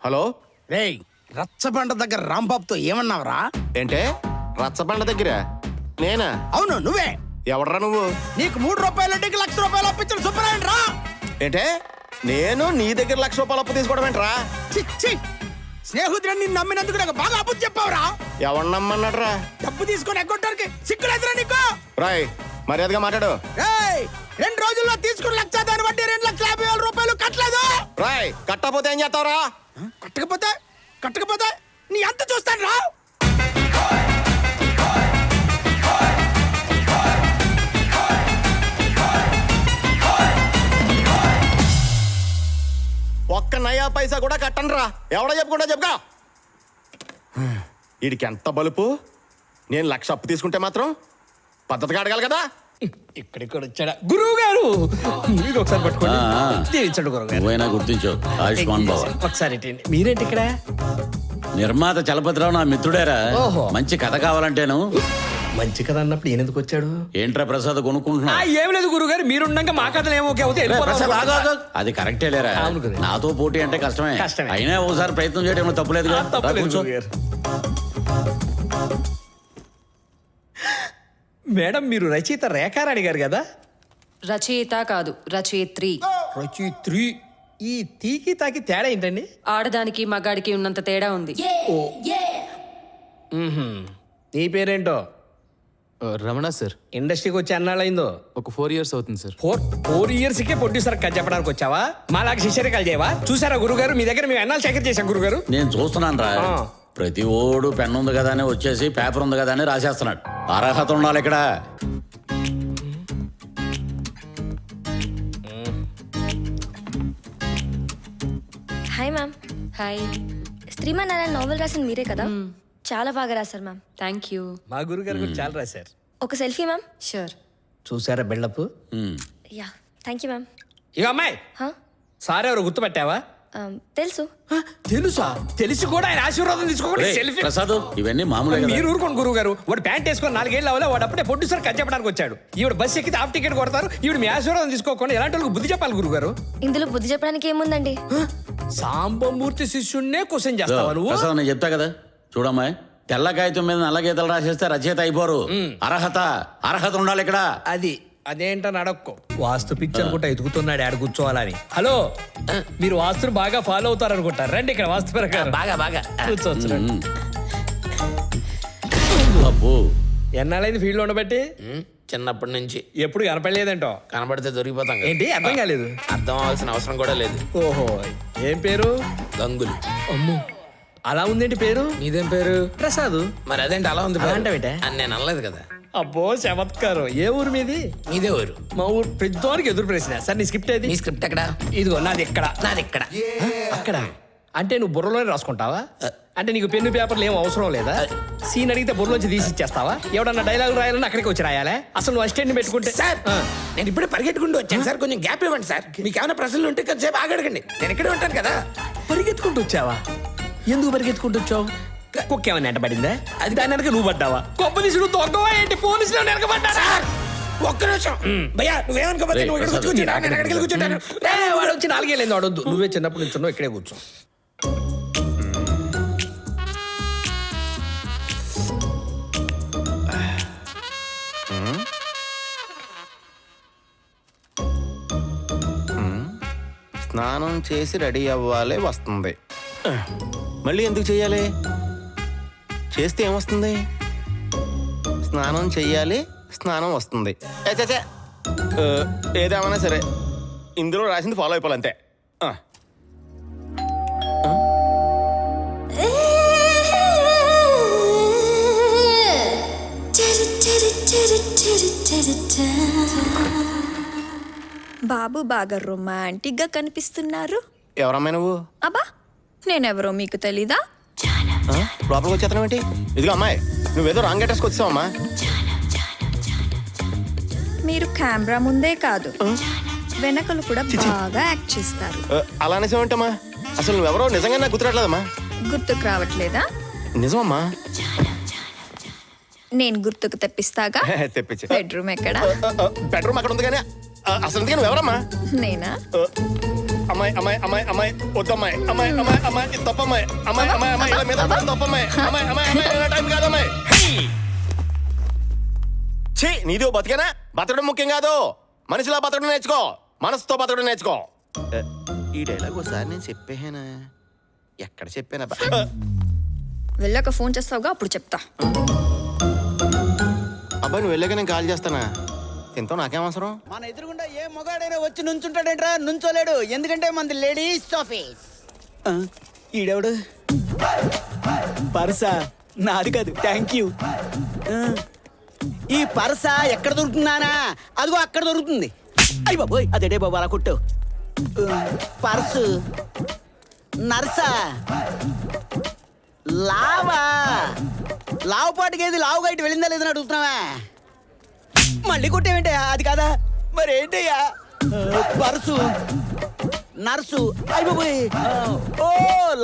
Hello. రేయ్, రచ్చబండ దగ్గర రాంబాబుతో ఏమన్నావురా? ఏంటే రచ్చబండ దగ్గర? నేనా? అవును, నువ్వే. ఎవడరా నువ్వు? నీకు 3 రూపాయలు వడ్డీకి ₹1,00,000 అప్పించిన సుబ్బరాయన్ రా. ఏంటే నేను నీ దగ్గర ₹1,00,000 అప్పు తీసుకోవడం ఏంట్రా? చి స్నేహితుడు నిన్ను నమ్మినందుకు నాకు బాగా అప్పు చెప్పావురా. ఎవడు నమ్మన్నాడ్రా? డబ్బు తీసుకొని ఎగ్గొట్టడానికి సిగ్గులేదురా నీకు? రాయ్, మర్యాదగా మాట్లాడు. రేయ్, 2 రోజుల్లో తీసుకుని లక్ష దాని వడ్డీ ₹2,50,000 కట్టలేదు. రాయ్, కట్టపోతే ఏం చేస్తావురా? కట్టకపోతే నీ అంత చూస్తాను రా. ఒక్క నయా పైసా కూడా కట్టనరా. ఎవడో చెప్పుకుంటా చెప్పుగా. వీడికి ఎంత బలుపు. నేను 1,00,000 అప్పు తీసుకుంటే మాత్రం పద్ధతిగా అడగాలి కదా. ఇక్కడిక్కడ వచ్చాడా గురువు గారు? మీరు ఒకసారి పట్టుకోండి. దీవించండి గురువు గారు. నువ్వైనా గుర్తించు. ఆయుష్మాన్ బాబా. ఒకసారి ఇటండి. మీరేంటి ఇక్కడ? నిర్మాత చలపతిరావు నా మిత్రుడేరా. ఓహో. మంచి కథ కావాలంటేను. మంచి కథ అన్నప్పుడు ఈయన ఎందుకు వచ్చాడు? ఏంట్రా ప్రసాద్ కొనుక్కుంటున్నా? ఏం లేదు గురువు గారు, మీరుండగా మా కథలు ఏమో ప్రసాద్ ఆగు, ఆగు. అది కరెక్టే లేరా. అవును గురువు. నాతో పోటీ అంటే కష్టమే. అయినా ఓసారి ప్రయత్నం చేయడం తప్పులేదు. మేడం, మీరు రచయిత రేఖారాణి గారు కదా? రచయిత కాదు, రచయిత్రి. రచయిత్రి. ఈ తీకి తాకి తేడా ఏంటండి? ఆడదానికి మగాడికి ఉన్నంత తేడా ఉంది. నీ పేరేంటో? రమణ సార్. ఇండస్ట్రీకి వచ్చి అన్నాళ్ళైందో? ఒక 4 years అవుతుంది సార్. 4 yearsకే ప్రొడ్యూసర్ కథ చెప్పడానికి వచ్చావా? మాలాగా శిష్యరికాలు చేయవా? చూసారా గురుగారు, మీ దగ్గర మేము ఎన్నాళ్ళు సేకరణ చేశాం గురుగారు. నేను చూస్తున్నాను రా. ప్రతి ఓడు పెన్ ఉంది కదా అని వచ్చేసి పేపర్ ఉంది కదా అని రాసేస్తున్నాడు. అర్హత ఉండాలి ఇక్కడ. Hi ma'am. హాయ్. స్త్రీమన్ నారాయణ నోవెల్ రాసిన మీరే కదా? చాలా బాగా రాశారు మ్యామ్. Thank you. మా గురుగారు కూడా చాలా రాశారు. ఒక సెల్ఫీ మ్యామ్. షూర్. చూసారా buildup? Yeah, thank you ma'am. ఇక అమ్మాయి, సార్ ఎవరు గుర్తుపట్టావా? తెలుసు. తెలుసా? తెలిసి కూడా ఆయన ఆశీర్వాదం తీసుకోకుండా రేయ్, సెల్ఫీ. ప్రసాద్ ఇవన్నీ మామూలే కదా. మీరు ఊరుకోండి గురువు గారు. వాడు ప్యాంట్ వేసుకొని 4 ఏళ్ళు అవ్వలే, వాడు అప్పుడే ప్రొడ్యూసర్ కథ చెప్పడానికి వచ్చాడు. ఈవిడ బస్ ఎక్కితే హాఫ్ టికెట్ కొడతారు. ఈవిడ మీ ఆశీర్వాదం తీసుకోకుండా ఎలాంటి వాళ్ళకి బుద్ధి చెప్పాలి గురువు గారు? ఇందులో బుద్ధి చెప్పడానికి ఏముందండి? సాంబమూర్తి శిష్యుణ్ణే క్వశ్చన్ చేస్తావా నువ్వు? ప్రసాద్ నేను చెప్తా కదా. చూడమ్మాయి, తెల్ల కాగితం మీద నల్ల గీతలు రాసేస్తే రచయిత అయిపోరు. అర్హత ఉండాలి ఇక్కడ. అదేంటని అడక్కో. వాస్తు పిక్చర్ కూడా ఎదుగుతున్నాడు ఆడ కూర్చోవాలని. హలో, మీరు వాస్తుని బాగా ఫాలో అవుతారు అనుకుంటారు. రండి ఇక్కడ వాస్తు ప్రకారం. బాగా కూర్చోవచ్చు. అబ్బో, ఎన్నాళ్ళైంది ఫీల్డ్ ఉండబట్టి? చిన్నప్పటి నుంచి. ఎప్పుడు కనపడలేదంటో? కనబడితే దొరికిపోతాం కదా. ఏంటి అర్థం కాలేదు? అర్థం అవ్వాల్సిన అవసరం కూడా లేదు. ఓహో, ఏం పేరు? గంగులు. అమ్ము, అలా ఉందేంటి పేరు? నీదేం పేరు? ప్రసాద్. మరి అదేంటి అలా ఉంది? అలా అంటావేంటే? అని నేను అనలేదు కదా. అబ్బో చమత్కారం. ఏ ఊరు మీది? మీదే ఊరు. మా ఊరు పెద్దోనికి ఎదురు ప్రశ్న. సార్ నీ స్క్రిప్ట్ ఏది? నీ స్క్రిప్ట్ ఎక్కడా? ఇదిగో నాది ఎక్కడ. నాది ఇక్కడ. అక్కడ అంటే నువ్వు బుర్రలోనే రాసుకుంటావా? అంటే నీకు పెన్ను పేపర్లు ఏం అవసరం లేదా? సీన్ అడిగితే బుర్రలోంచి తీసి ఇచ్చేస్తావా? ఎవడన్నా డైలాగ్ రాయాలన్నా అక్కడికి వచ్చి రాయాలా? అసలు నువ్వు అసిస్టెంట్ పెట్టుకుంటే? సార్, నేను ఇప్పుడే పరిగెట్టుకుంటూ వచ్చాను సార్. కొంచెం గ్యాప్ ఇవ్వండి సార్. మీకు ఏమైనా ప్రశ్నలు ఉంటే కొంచెంసేపు ఆగడగండి. నేను ఇక్కడే ఉంటాను కదా. పరిగెత్తుకుంటూ వచ్చావా? ఎందుకు పరిగెత్తుకుంటూ వచ్చావు? కుక్క ఏమన్నా వెంట పడిందా? అది దాని వెనక నువ్వు పడ్డావా? గొప్ప తీసుడు దొంగవా ఏంటి? పోలీసులు వెనకబడ్డా? ఒక్క నిమిషం భయ్యా, నువ్వేమనుకోపోతే నువ్వు ఇక్కడ కూర్చుంటా, నేను ఎక్కడికి వెళ్ళి కూర్చుంటాను. వాడు వచ్చి 4 ఏళ్ళైంది వాడొద్దు. నువ్వే చిన్నప్పుడు నుంచి ఇక్కడే కూర్చో. స్నానం చేసి రెడీ అవ్వాలి వస్తుంది. మళ్ళీ ఎందుకు చెయ్యాలి? చేస్తే ఏమొస్తుంది? స్నానం చెయ్యాలి, స్నానం వస్తుంది. ఏదేమన్నా సరే ఇందులో రాసింది ఫాలో అయిపోవాలంతే. బాబు బాగా రొమాంటిక్ గా కనిపిస్తున్నారు. ఎవరమ్మాయి నువ్వు? అబ్బా, నేనెవరో మీకు తెలీదా? లోపలికి వచ్చేతనం ఏంటి? ఇదిగో అమ్మాయి, నువ్వేదో రాంగ్ అడ్రస్కి వచ్చావమ్మా. మీరు కెమెరా ముందే కాదు, వెనకలు కూడా బాగా యాక్ట్ చేస్తారు. అలా అనేసేమంటమ్మా? అసలు నువ్వెవరో నిజంగా నాకు గుర్తురాట్లేదమ్మా. గుర్తుకు రావట్లేదా? నిజమమ్మా. నేను గుర్తుకు తెప్పిస్తాగా. తెప్పించి. బెడ్రూమ్ ఎక్కడా? బెడ్రూమ్ అక్కడ ఉంది కానీ అసలు నువ్వు ఎవరమ్మా? నేనా? అమ్మాయి అమ్మాయి అమ్మాయి అమ్మాయి వద్దమ్మాయి అమ్మాయి అమ్మాయి అమ్మాయి ఇది తప్పమ్మాయి అమ్మాయి అమ్మాయి అమ్మాయి ఇలా మీద పడడం తప్పమ్మాయి అమ్మాయి అమ్మాయి అమ్మాయి ఇలా టైం కాదమ్మాయి ఛీ నీదో బతికేనా బతకడం ముఖ్యం కాదు మనిషిలా బతకడం నేర్చుకో మనసుతో బతకడం నేర్చుకో ఈ డైలాగ్ ఒకసారి నేను చెప్పేనా ఎక్కడ చెప్పానా వెళ్ళాక ఫోన్ చేస్తావుగా అప్పుడు చెప్తా. అబ్బాయి నువ్వు వెళ్ళాక నేను కాల్ చేస్తానా తింటావు నాకేం అవసరం. మన ఎదురుగుండా ఏ మొగాడైనా వచ్చి నుంచుంటాడేంట్రా? నుంచోలేడు, ఎందుకంటే మనది లేడీస్ ఆఫీస్. ఈడెవడు? పర్సా నాది కాదు, థ్యాంక్ యూ. ఈ పర్సా ఎక్కడ దొరుకుతుందానా? అదిగో అక్కడ దొరుకుతుంది. అయ్యి బాబోయ్, అదేడే బాబు అలా కొట్టు. పర్సు నర్సా లావా లావుపాటికి ఏది లావుగా ఇటు వెళ్ళిందా లేదని అడుగుతున్నావా? మళ్ళీ కొట్టేవేంటయ్యా? అది కాదా మరి ఏంటయ్యా? పర్సు నర్సు అయిపోయి. ఓ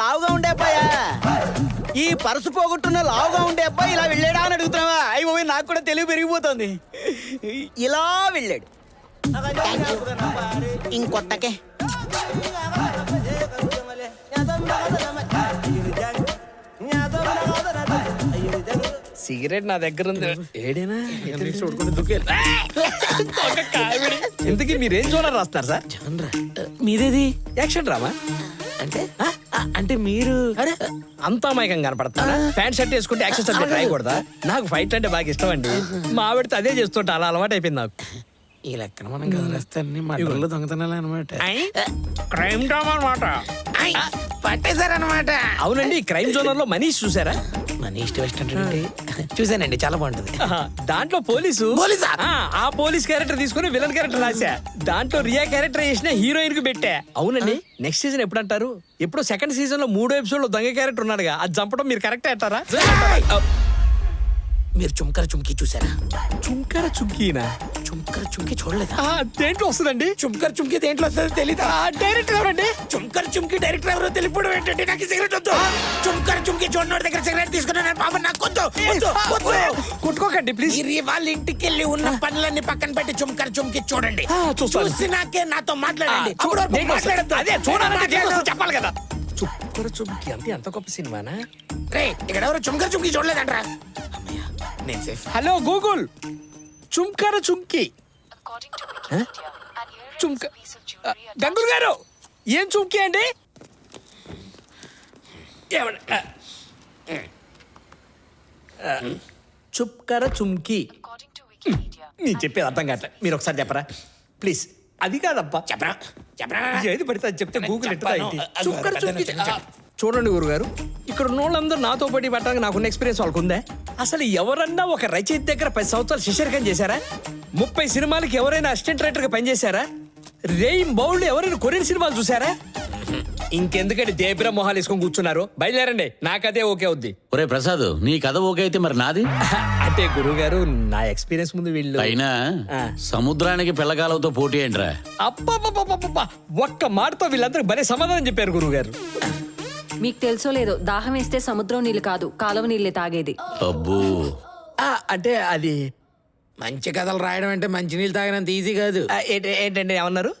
లావుగా ఉండే అబ్బాయా, ఈ పర్సు పోగొట్టున్న లావుగా ఉండే అబ్బాయి ఇలా వెళ్ళాడా అని అడుగుతున్నావా? అయిపోయి నాకు కూడా తెలివి పెరిగిపోతుంది. ఇలా వెళ్ళాడు. ఇంకొట్టకే సిగరెట్ నా దగ్గర ఉంది. ఏడేనా ఇంతకీ మీరేం చూడాలి రాస్తారు సార్? మీదేది యాక్షన్ డ్రామా అంటే? అంటే మీరు అంత అమాయకం కనపడతారా? ప్యాంట్ షర్ట్ వేసుకుంటే యాక్షన్ సబ్జెక్ట్ రాయకూడదా? నాకు ఫైట్ అంటే బాగా ఇష్టం అండి. మా ఆవిడతో అదే చేస్తుంటా, అలా అలవాటు అయిపోయింది నాకు. ఈ లెక్కన మనం కదిలేస్తాన్ని మటన్లు దొంగతనాలు అనమాట. క్రైమ్ డ్రామా అనమాట. పట్టేశారనమాట. అవునండి, క్రైమ్ జోనర్ లో మనీష్ చూసారా? మనీష్ వెస్ట్ అంటే చూసానండి, చాలా బాగుంటుంది. దాంట్లో పోలీసు పోలీసా? ఆ పోలీస్ క్యారెక్టర్ తీసుకుని విలన్ క్యారెక్టర్ రాసా. దాంట్లో రియా క్యారెక్టర్ చేసిన హీరోయిన్ కి పెట్టా. అవునండి, నెక్స్ట్ సీజన్ ఎప్పుడు అంటారు? ఎప్పుడు సెకండ్ సీజన్ లో 3వ ఎపిసోడ్ లో దొంగ క్యారెక్టర్ ఉన్నాడుగా, అది చంపడం మీరు కరెక్ట్ అంటారా? మీరు చుంకర చుంకి చూసారా? చుంకర చుంకీనా? చుంకర చుంకి చూడలేదా? దేంట్లో వస్తుందండి? చుంకర చుంకి దేంట్లో వస్తుందో తెలీదా? డైరెక్టర్ ఎవరండి? చుంకర చుంకి డైరెక్టర్ ఎవరో తెలియడం ఏంటంటే నాకు సిగరెట్ వద్దు. చుంకర చుంకి చూడనోడి దగ్గర సిగరెట్ తీసుకున్నాను బాబు, నాకు వద్దు. కొట్టుకోకండి ప్లీజ్. మీరు వాళ్ళ ఇంటికి వెళ్ళి ఉన్న పనులన్నీ పక్కన పెట్టి చుంకర చుంకి చూడండి. చూసినాకే నాతో మాట్లాడండి. అదే చూడాలంటే చెప్పాలి కదా. చుక్కర చుంకి అంటే ఎంత గొప్ప సినిమానా? రే ఇక్కడ ఎవరు చుంకర చుంకి చూడలేదంట్రా? నేను సేఫ్. హలో గూగుల్, చుంకర చుంకి. గంగులు గారు, ఏం చుంకి అండి? చుక్కర చుంకి. నేను చెప్పేది అర్థం కావట్లే, మీరు ఒకసారి చెప్పరా ప్లీజ్. అది కాదబ్బా, చెప్పరా ఏది పడితే అది చెప్తే గూగుల్ చుక్కర చుంకి. చూడండి గురుగారు, ఇక్కడ ఉన్న వాళ్ళందరూ నాతో పోటీ పట్టడానికి నాకున్న ఎక్స్పీరియన్స్ వాళ్ళకు ఉందే. అసలు ఎవరన్నా ఒక రచయిత దగ్గర 10 సంవత్సరాలు శిష్యరికం చేశారా? 30 సినిమాలకి ఎవరైనా అసిస్టెంట్ రైటర్ గా పనిచేశారా? రేయిం బౌల్ ఎవరైనా కొరియన్ సినిమాలు చూసారా? ఇంకెందుకంటే దేబ్ర మొహాలు వేసుకొని కూర్చున్నారు? బయలుదేరండి, నాకదే ఓకే అవుద్ది. ఒరే ప్రసాద్, నీ కథ ఓకే అయితే మరి నాది? అంటే గురువు గారు, నా ఎక్స్పీరియన్స్ ముందు వీళ్ళు అయినా సముద్రానికి పిల్లగాలతో పోటీ ఏంట్రా? అప్ప ఒక్క మాటతో వీళ్ళందరూ భలే సమాధానం చెప్పారు గురువు గారు. మీకు తెలుసో లేదో, దాహం వేస్తే సముద్రం నీళ్ళు కాదు, కాలువ నీళ్ళే తాగేది. అబ్బో, అంటే అది మంచి కథలు రాయడం అంటే మంచి నీళ్ళు తాగినంత ఈజీ కాదు. ఏంటండి ఏమన్నారు?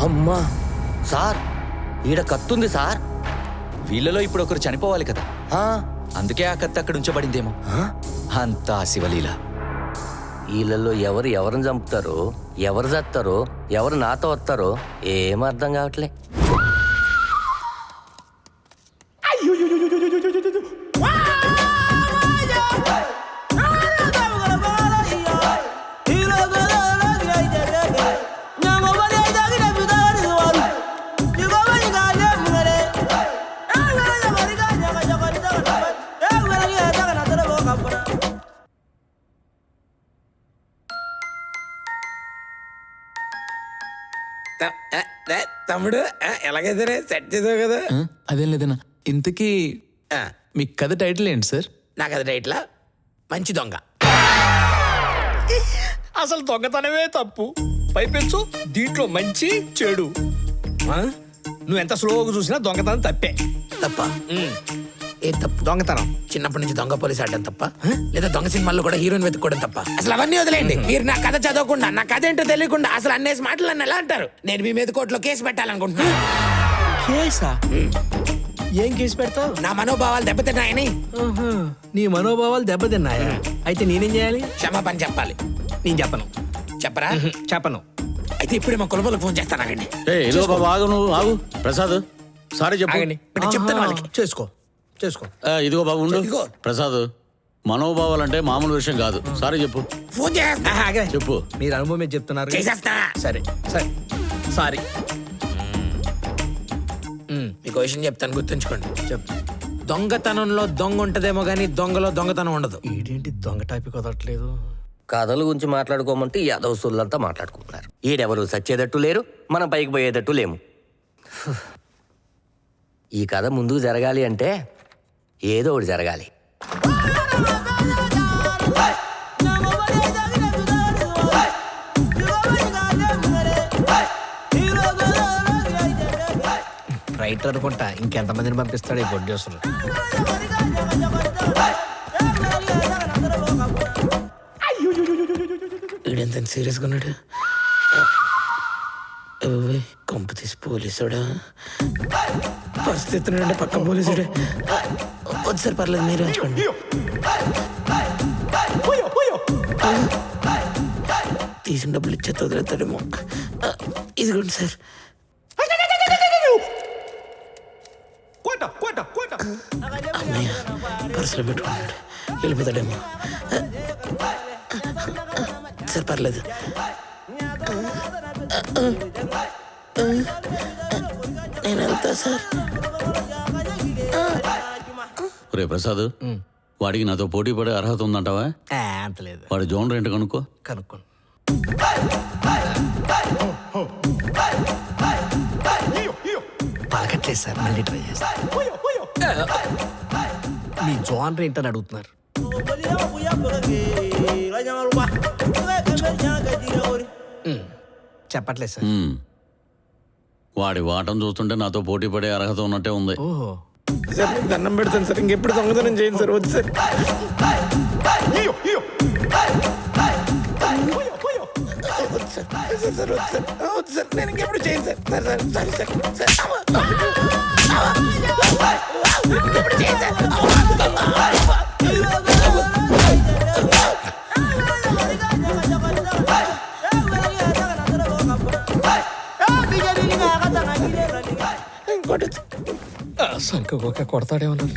అమ్మా సార్, ఈడ కత్తుంది సార్. వీళ్ళలో ఇప్పుడు ఒకరు చనిపోవాలి కదా, అందుకే ఆ కత్తి అక్కడ ఉంచబడిందేమో. అంతా శివలీల. వీళ్ళల్లో ఎవరు ఎవరిని చంపుతారో, ఎవరు చస్తారో, ఎవరు నాతో వస్తారో ఏం అర్థం కావట్లే. తమ్ముడు ఎలాగైతే సెట్ చేసావు కదా? అదేం లేదన్నా. ఇంతకీ మీ కథ టైటిల్ ఏంటి సార్? నా కథ టైటిల్ మంచి దొంగ. అసలు దొంగతనమే తప్పు, పైపెచ్చు దీంట్లో మంచి చెడు. నువ్వు ఎంత స్లోగా చూసినా దొంగతనం తప్పే. తప్ప ఏ తప్పు? దొంగతనం. చిన్నప్పటి నుంచి దొంగ పోలీస్ ఆడడం తప్ప లేదా దొంగ సినిమాల్లో కూడా హీరోయిన్ వెతుక్కోవడం తప్ప? అసలు అవన్నీ వదిలేయండి. మీరు నా కథ చదవకుండా నా కథ ఏంటో తెలియకుండా అసలు అన్నేసి మాటలు నన్ను ఎలా అంటారు? నేను మీ మీద కోర్టులో కేసు పెట్టాలనుకుంటున్నా. కేసా? ఏం కేసు పెడతావు? నా మనోభావాలు దెబ్బతిన్నాయని. ఆహా, నీ మనోభావాలు దెబ్బతిన్నాయా? అయితే నేనేం చేయాలి? క్షమాపణ చెప్పాలి. నేను చెప్పను. చెప్పరా? చెప్పను. అయితే ఇప్పుడే మా కులబోలకు ఫోన్ చేస్తానండి. ఇదిగో బాబు ఆగు, నువ్వు ఆగు. ప్రసాద్ సారీ చెప్పు. ఆగండి. చెప్తాను ఆహా, వాళ్ళకి. చేసుకో చేసుకో. ఇదిగో బాబు ఉండు. ఇదిగో. ప్రసాద్ మనోభావాలంటే మామూలు విషయం కాదు. సారీ చెప్పు. ఫోన్ చేస్తా. ఆహా, ఆగే. చెప్పు. మీరు అనుభవం మీద చెప్తున్నారు. చేసేస్తా. సరే సరే సారీ. మీకు విషయం చెప్తాను, గుర్తుంచుకోండి. చెప్పు. దొంగతనంలో దొంగ ఉంటదేమో గానీ దొంగలో దొంగతనం ఉండదు. ఏంటి దొంగ టాపిక్ వదలట్లేదు? కథల గురించి మాట్లాడుకోమంటే యాదవ్ సోళ్ళంతా మాట్లాడుకుంటున్నారు. ఈడెవరు సచ్చేటట్టు లేరు, మనం పైకి పోయేటట్టు లేము. ఈ కథ ముందుకు జరగాలి అంటే ఏదో ఒకటి జరగాలి. రైటర్ అనుకుంటా. ఇంకెంతమందిని పంపిస్తాడు ఈ ప్రొడ్యూసర్? వీడెంత సీరియస్గా ఉన్నాడు. కొంప తీసి పోలీసుడా? పరిస్థితి నుండి పక్క పోలీసుడే. వద్దు సార్, పర్లేదు, మీరు ఉంచుకోండి. తీసిన డబ్బులు ఇచ్చే వదిలేతాడేమో. ఇదిగోండి సార్. అమ్మయ్య, పర్సులో పెట్టుకున్నాడు. వెళ్ళిపోతాడేమో. సార్ పర్లేదు. నేను వెళ్తా సార్. రే ప్రసాద్, వాడికి నాతో పోటీ పడే అర్హత ఉందంటావా? అంత లేదు. వాడి జోన్ రెంట్ కనుక్కో. కనుక్కోండి. పలకట్లేదు సార్, మళ్ళీ ట్రై చేస్తా. మీ జోన్ ఏంటని అడుగుతున్నారు. చెప్పట్లేదు సార్. వాడి వాటం చూస్తుంటే నాతో పోటీ పడే అర్హత ఉన్నట్టే ఉంది. ఓహో, సార్ మీకు దండం పెడతాను సార్, ఇంకెప్పుడు దొంగతనం చేయండి సార్. వద్దు సార్. వద్దు సార్, వద్దు సార్, వద్దు సార్, వద్దు సార్, నేను ఇంకెప్పుడు చేయను sir. Sir sir sorry sir. ఇంకెప్పుడు చేయను సార్. సంఖ్య కొడతాడే ఉన్నారు.